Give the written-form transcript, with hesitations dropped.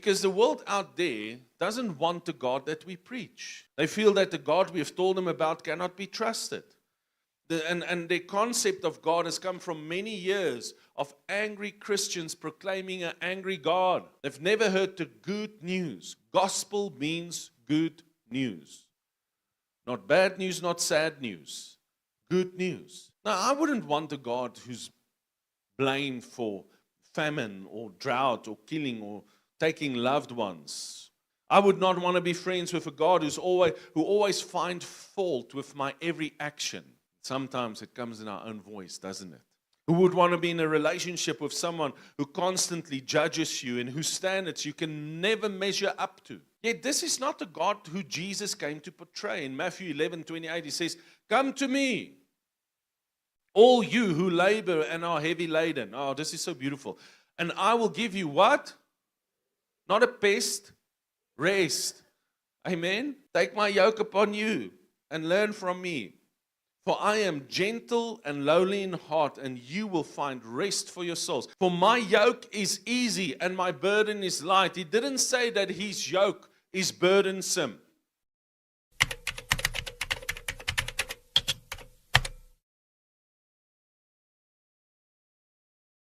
Because the world out there doesn't want the God that we preach. They feel that the God we have told them about cannot be trusted. And their concept of God has come from many years of angry Christians proclaiming an angry God. They've never heard the good news. Gospel means good news. Not bad news, not sad news. Good news. Now, I wouldn't want a God who's blamed for famine or drought or killing or taking loved ones. I would not want to be friends with a God who always finds fault with my every action. Sometimes it comes in our own voice, doesn't it? Who would want to be in a relationship with someone who constantly judges you and whose standards you can never measure up to? Yet this is not the God who Jesus came to portray. In Matthew 11:28, he says, "Come to me, all you who labor and are heavy laden." Oh, this is so beautiful. "And I will give you" what? Not a pest, rest. Amen? "Take my yoke upon you and learn from me. For I am gentle and lowly in heart, and you will find rest for your souls. For my yoke is easy and my burden is light." He didn't say that his yoke is burdensome.